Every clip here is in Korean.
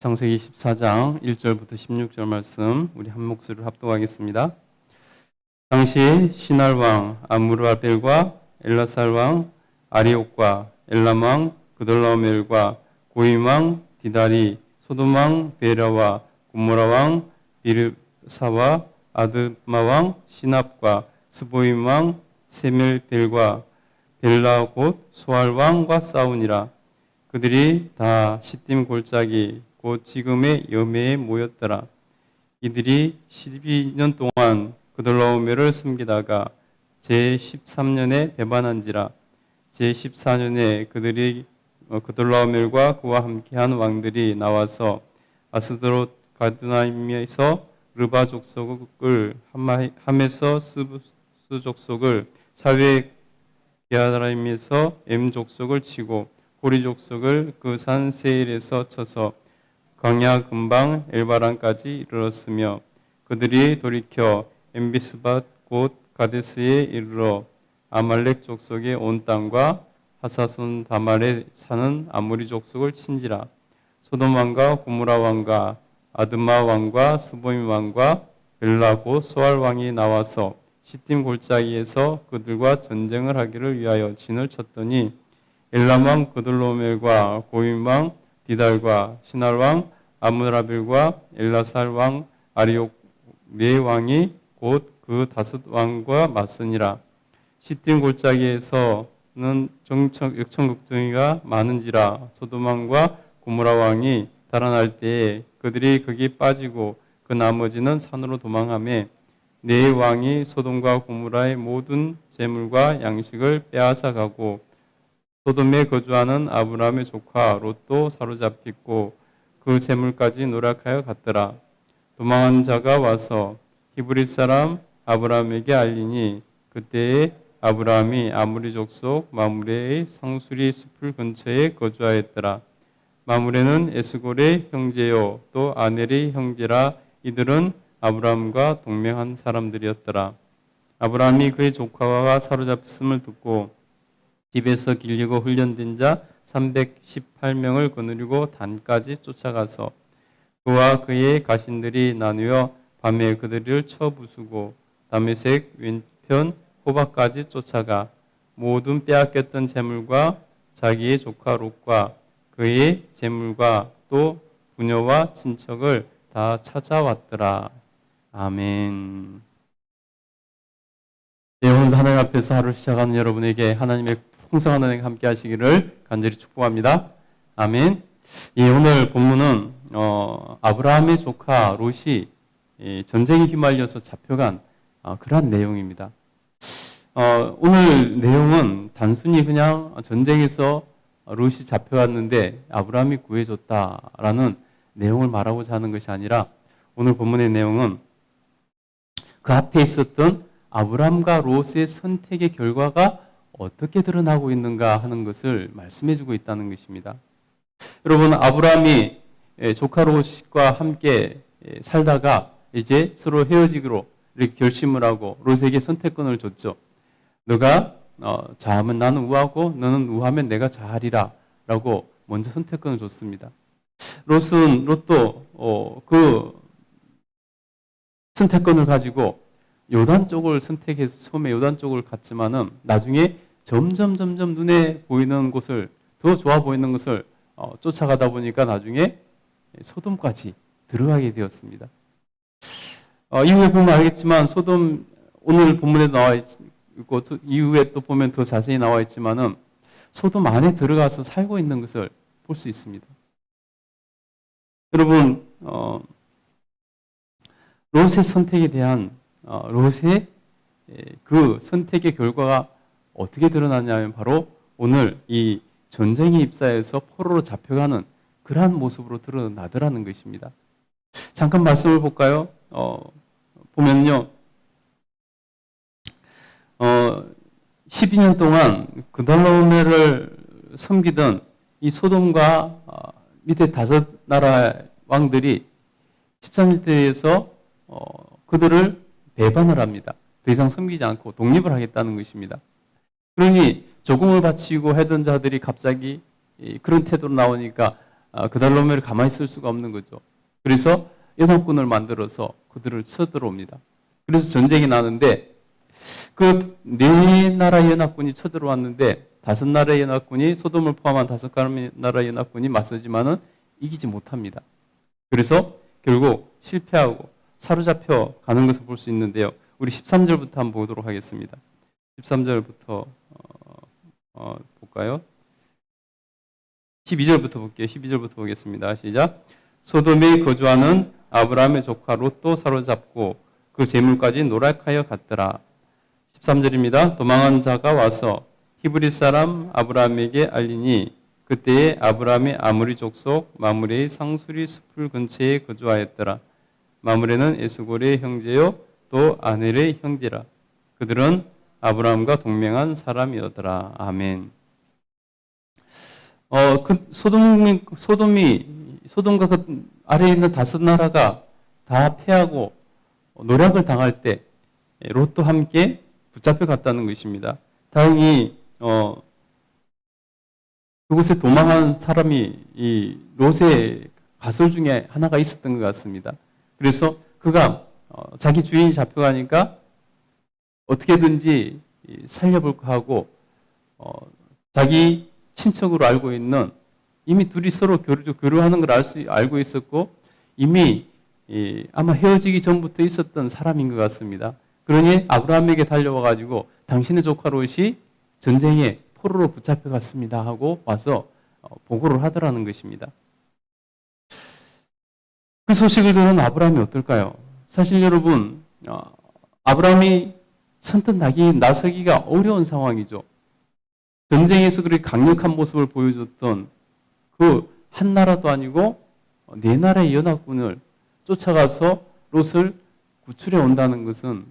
창세기 14장 1절부터 16절 말씀 우리 한 목소리로 합독하겠습니다. 당시 시날 왕 아므르아벨과 엘라살 왕 아리옥과 엘람 왕 그돌라오멜과 고임 왕 디달이 소돔 왕 베라와 고모라 왕 비르사와 아드마 왕 시납과 스보임 왕 세멜벨과 벨라 곧 소알 왕과 싸우니라. 그들이 다 시딤 골짜기 곧 지금의 여매에 모였더라. 이들이 12년 동안 그돌라오멜을 섬기다가 제13년에 배반한지라. 제14년에 그들이 그돌라오멜과 그와 함께한 왕들이 나와서 아스드롯 가드나임에서 르바 족속을 함에서 스부 족속을 샤웨 게하라임에서 엠 족속을 치고 고리 족속을 그 산 세일에서 쳐서 광야 근방 엘바란까지 이르렀으며 그들이 돌이켜 엠비스밭 곧 가데스에 이르러 아말렉 족속의 온 땅과 하사손 다말에 사는 아모리 족속을 친지라. 소돔 왕과 고모라 왕과 아드마 왕과 스보임 왕과 벨라 곧 소알 왕이 나와서 시딤 골짜기에서 그들과 전쟁을 하기를 위하여 진을 쳤더니 엘람 왕 그돌로멜과 고임 왕 디달과 시날 왕 아므라벨과 엘라살 왕 아리옥 네 왕이 곧 그 다섯 왕과 맞으니라. 시딤 골짜기에서는 역청극동이가 많은지라. 소돔 왕과 고모라 왕이 달아날 때에 그들이 거기 빠지고 그 나머지는 산으로 도망하며 네 왕이 소돔과 고모라의 모든 재물과 양식을 빼앗아 가고 소돔에 거주하는 아브라함의 조카 롯도 사로잡히고 그 재물까지 노력하여 갔더라. 도망한 자가 와서 히브리 사람 아브라함에게 알리니 그때에 아브라함이 아므리 족속 마므레의 상수리 숲을 근처에 거주하였더라. 마므레는 에스골의 형제요 또 아넬의 형제라. 이들은 아브라함과 동맹한 사람들이었더라. 아브라함이 그의 조카가 사로잡혔음을 듣고 집에서 길리고 훈련된 자 318명을 거느리고 단까지 쫓아가서 그와 그의 가신들이 나누어 밤에 그들을 쳐 부수고 다메섹 왼편 호박까지 쫓아가 모든 빼앗겼던 재물과 자기의 조카 롯과 그의 재물과 또 부녀와 친척을 다 찾아왔더라. 아멘. 네, 오늘도 하나님 앞에서 하루를 시작하는 여러분에게 하나님의 풍성한 은혜가 함께 하시기를 간절히 축복합니다. 아멘. 예, 오늘 본문은 아브라함의 조카 롯이 전쟁에 휘말려서 잡혀간 그러한 내용입니다. 오늘 내용은 단순히 그냥 전쟁에서 롯이 잡혀갔는데 아브라함이 구해줬다라는 내용을 말하고자 하는 것이 아니라 오늘 본문의 내용은 그 앞에 있었던 아브라함과 롯의 선택의 결과가 어떻게 드러나고 있는가 하는 것을 말씀해주고 있다는 것입니다. 여러분, 아브라함이 조카 롯과 함께 살다가 이제 서로 헤어지기로 이렇게 결심을 하고 롯에게 선택권을 줬죠. 너가 좌하면 나는 우하고 너는 우하면 내가 좌하리라 라고 먼저 선택권을 줬습니다. 롯도 그 선택권을 가지고 요단 쪽을 선택해서 처음에 요단 쪽을 갔지만은 나중에 점점 눈에 보이는 곳을 더 좋아 보이는 것을 쫓아가다 보니까 나중에 소돔까지 들어가게 되었습니다. 이후에 보면 알겠지만 소돔 오늘 본문에 나와 있고 이후에 또 보면 더 자세히 나와 있지만은 소돔 안에 들어가서 살고 있는 것을 볼 수 있습니다. 여러분, 롯의 선택에 대한 롯의 그 선택의 결과가 어떻게 드러나냐면 바로 오늘 이 전쟁에 입사해서 포로로 잡혀가는 그러한 모습으로 드러나더라는 것입니다. 잠깐 말씀을 볼까요? 보면요. 12년 동안 그돌라오멜을 섬기던 이 소돔과 밑에 다섯 나라 왕들이 13세에서 그들을 배반을 합니다. 더 이상 섬기지 않고 독립을 하겠다는 것입니다. 그러니 조공을 바치고 하던 자들이 갑자기 그런 태도로 나오니까 그달로메를 가만히 있을 수가 없는 거죠. 그래서 연합군을 만들어서 그들을 쳐들어옵니다. 그래서 전쟁이 나는데 그 네 나라 연합군이 쳐들어왔는데 5나라의 연합군이 소돔을 포함한 5나라 연합군이 맞서지만은 이기지 못합니다. 그래서 결국 실패하고 사로잡혀 가는 것을 볼 수 있는데요. 우리 13절부터 한번 보도록 하겠습니다. 13절부터 볼까요? 12절부터 볼게요. 12절부터 보겠습니다. 시작. 소돔에 거주하는 아브라함의 조카 롯도 사로잡고 그 재물까지 노략하여 갔더라. 13절입니다. 도망한 자가 와서 히브리 사람 아브라함에게 알리니 그때에 아브라함의 아므리 족속 마므레의 상수리 숲을 근처에 거주하였더라. 마므레는 에스골의 형제요 또 아넬의 형제라. 그들은 아브라함과 동맹한 사람이었더라. 아멘. 소돔과 그 아래에 있는 5나라가 다 패하고 노략을 당할 때 롯도 함께 붙잡혀 갔다는 것입니다. 다행히 그곳에 도망한 사람이 이 롯의 가솔 중에 하나가 있었던 것 같습니다. 그래서 그가 자기 주인이 잡혀가니까 어떻게든지 살려볼까 하고 자기 친척으로 알고 있는 이미 둘이 서로 교류하는 걸 알고 있었고 이미 아마 헤어지기 전부터 있었던 사람인 것 같습니다. 그러니 아브라함에게 달려와가지고 당신의 조카 롯이 전쟁에 포로로 붙잡혀 갔습니다 하고 와서 보고를 하더라는 것입니다. 그 소식을 들은 아브라함이 어떨까요? 사실 여러분 아브라함이 선뜻 나서기가 어려운 상황이죠. 전쟁에서 그렇게 강력한 모습을 보여줬던 그 한 나라도 아니고 4나라의 연합군을 쫓아가서 롯을 구출해 온다는 것은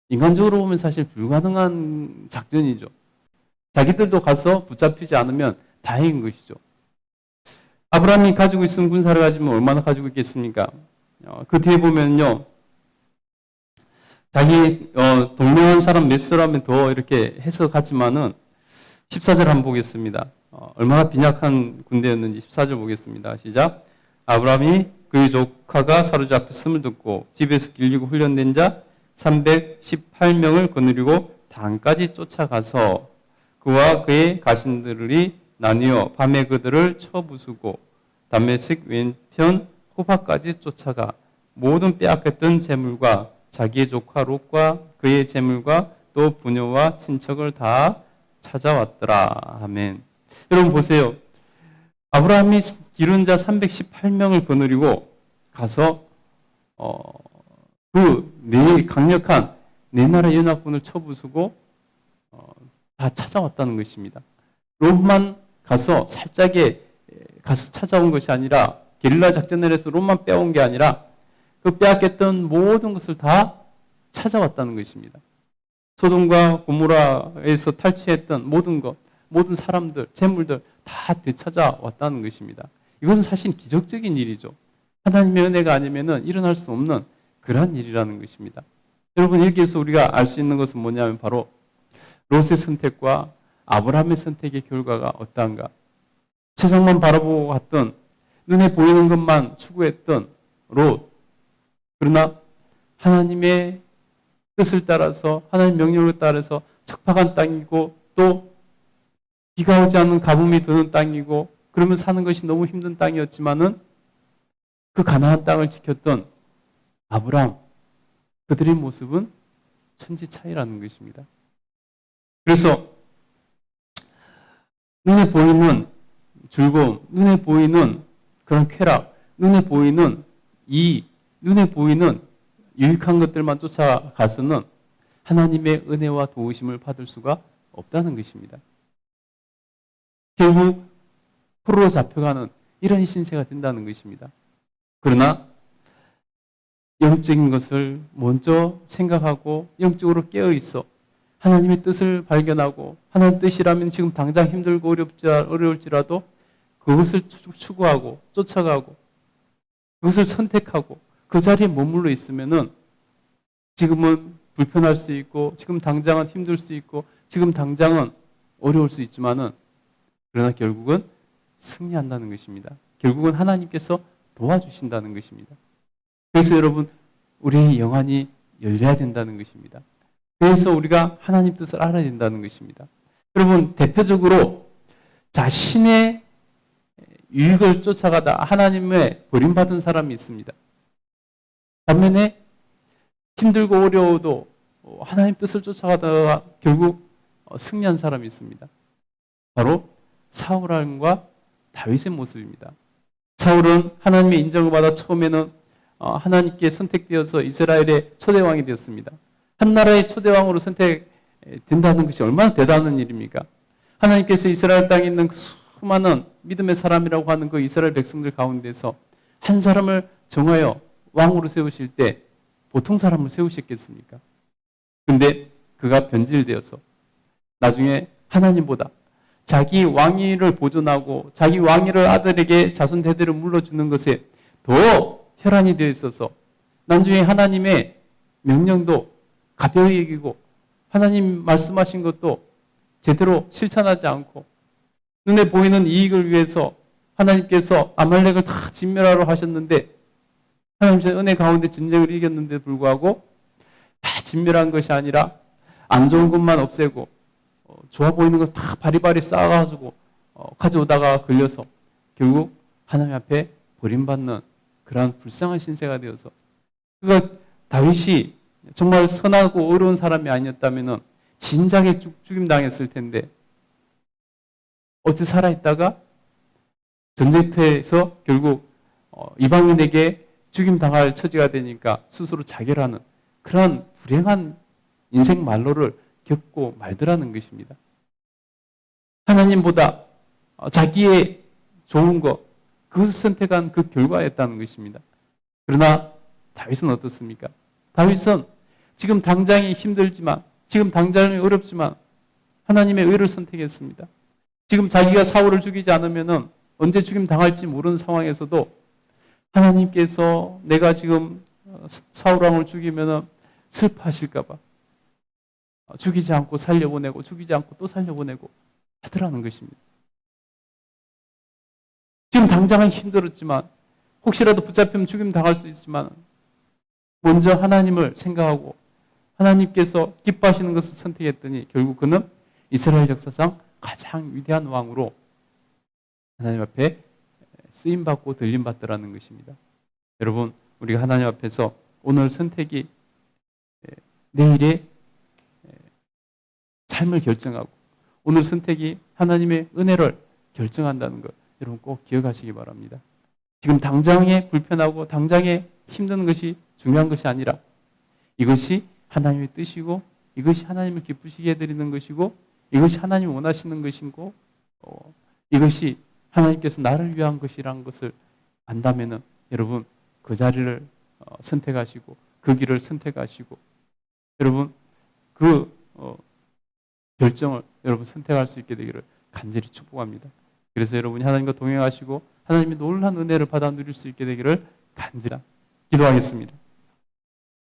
인간적으로 보면 사실 불가능한 작전이죠. 자기들도 가서 붙잡히지 않으면 다행인 것이죠. 아브라함이 가지고 있은 군사를 가지면 얼마나 가지고 있겠습니까? 그 뒤에 보면요. 자기 동맹한 사람 몇 사람은 더 이렇게 해서 갔지만은 14절 한번 보겠습니다. 얼마나 빈약한 군대였는지 14절 보겠습니다. 시작. 아브라함이 그의 조카가 사로잡혔음을 듣고 집에서 길리고 훈련된 자 318명을 거느리고 단까지 쫓아가서 그와 그의 가신들이 나뉘어 밤에 그들을 쳐부수고 다메섹 왼편 호바까지 쫓아가 모든 빼앗겼던 재물과 자기의 조카 롯과 그의 재물과 또 부녀와 친척을 다 찾아왔더라. 아멘. 여러분 보세요. 아브라함이 기른 자 318명을 거느리고 가서 강력한 4나라 연합군을 쳐부수고 다 찾아왔다는 것입니다. 롯만 가서 살짝에 가서 찾아온 것이 아니라 게릴라 작전을 해서 롯만 빼온 게 아니라 그 빼앗겼던 모든 것을 다 찾아왔다는 것입니다. 소돔과 고모라에서 탈취했던 모든 것, 모든 사람들, 재물들 다 되찾아왔다는 것입니다. 이것은 사실 기적적인 일이죠. 하나님의 은혜가 아니면 일어날 수 없는 그러한 일이라는 것입니다. 여러분 여기에서 우리가 알 수 있는 것은 뭐냐면 바로 롯의 선택과 아브라함의 선택의 결과가 어떠한가. 세상만 바라보고 갔던 눈에 보이는 것만 추구했던 롯. 그러나 하나님의 뜻을 따라서 하나님의 명령을 따라서 척박한 땅이고 또 비가 오지 않는 가뭄이 드는 땅이고 그러면 사는 것이 너무 힘든 땅이었지만은 그 가나안 땅을 지켰던 아브라함 그들의 모습은 천지 차이라는 것입니다. 그래서 눈에 보이는 즐거움, 눈에 보이는 그런 쾌락, 눈에 보이는 눈에 보이는 유익한 것들만 쫓아가서는 하나님의 은혜와 도우심을 받을 수가 없다는 것입니다. 결국 포로로 잡혀가는 이런 신세가 된다는 것입니다. 그러나 영적인 것을 먼저 생각하고 영적으로 깨어있어 하나님의 뜻을 발견하고 하나님의 뜻이라면 지금 당장 힘들고 어려울지라도 그것을 추구하고 쫓아가고 그것을 선택하고 그 자리에 머물러 있으면은 지금은 불편할 수 있고 지금 당장은 힘들 수 있고 지금 당장은 어려울 수 있지만은 그러나 결국은 승리한다는 것입니다. 결국은 하나님께서 도와주신다는 것입니다. 그래서 여러분, 우리의 영안이 열려야 된다는 것입니다. 그래서 우리가 하나님 뜻을 알아야 된다는 것입니다. 여러분, 대표적으로 자신의 유익을 쫓아가다 하나님의 버림받은 사람이 있습니다. 반면에 힘들고 어려워도 하나님 뜻을 쫓아가다가 결국 승리한 사람이 있습니다. 바로 사울 왕과 다윗의 모습입니다. 사울은 하나님의 인정을 받아 처음에는 하나님께 선택되어서 이스라엘의 초대왕이 되었습니다. 한 나라의 초대왕으로 선택된다는 것이 얼마나 대단한 일입니까? 하나님께서 이스라엘 땅에 있는 수많은 믿음의 사람이라고 하는 그 이스라엘 백성들 가운데서 한 사람을 정하여 왕으로 세우실 때 보통 사람을 세우셨겠습니까? 근데 그가 변질되어서 나중에 하나님보다 자기 왕위를 보존하고 자기 왕위를 아들에게 자손 대대로 물려주는 것에 더 혈안이 되어 있어서 나중에 하나님의 명령도 가벼이 여기고 하나님 말씀하신 것도 제대로 실천하지 않고 눈에 보이는 이익을 위해서 하나님께서 아말렉을 다 진멸하러 하셨는데 하나님의 은혜 가운데 전쟁을 이겼는데 불구하고 다 진멸한 것이 아니라 안 좋은 것만 없애고 좋아 보이는 것 다 바리바리 쌓아가지고 가져오다가 걸려서 결국 하나님 앞에 버림받는 그러한 불쌍한 신세가 되어서 그가 다윗이 정말 선하고 어려운 사람이 아니었다면 진작에 죽임당했을 텐데 어찌 살아있다가 전쟁터에서 결국 이방인에게 죽임당할 처지가 되니까 스스로 자결하는 그런 불행한 인생 말로를 겪고 말더라는 것입니다. 하나님보다 자기의 좋은 것, 그것을 선택한 그 결과였다는 것입니다. 그러나 다윗은 어떻습니까? 다윗은 지금 당장이 힘들지만, 지금 당장이 어렵지만 하나님의 의를 선택했습니다. 지금 자기가 사울을 죽이지 않으면 언제 죽임 당할지 모르는 상황에서도 하나님께서 내가 지금 사울 왕을 죽이면 슬퍼하실까 봐 죽이지 않고 살려보내고 죽이지 않고 또 살려보내고 하더라는 것입니다. 지금 당장은 힘들었지만 혹시라도 붙잡히면 죽임 당할 수 있지만 먼저 하나님을 생각하고 하나님께서 기뻐하시는 것을 선택했더니 결국 그는 이스라엘 역사상 가장 위대한 왕으로 하나님 앞에 쓰임받고 들림받더라는 것입니다. 여러분, 우리가 하나님 앞에서 오늘 선택이 내일의 삶을 결정하고 오늘 선택이 하나님의 은혜를 결정한다는 것 여러분 꼭 기억하시기 바랍니다. 지금 당장에 불편하고 당장에 힘든 것이 중요한 것이 아니라 이것이 하나님의 뜻이고 이것이 하나님을 기쁘시게 해드리는 것이고 이것이 하나님이 원하시는 것이고 이것이 하나님께서 나를 위한 것이라는 것을 안다면 여러분 그 자리를 선택하시고 그 길을 선택하시고 여러분 그 결정을 여러분 선택할 수 있게 되기를 간절히 축복합니다. 그래서 여러분이 하나님과 동행하시고 하나님의 놀라운 은혜를 받아 누릴 수 있게 되기를 간절히 기도하겠습니다.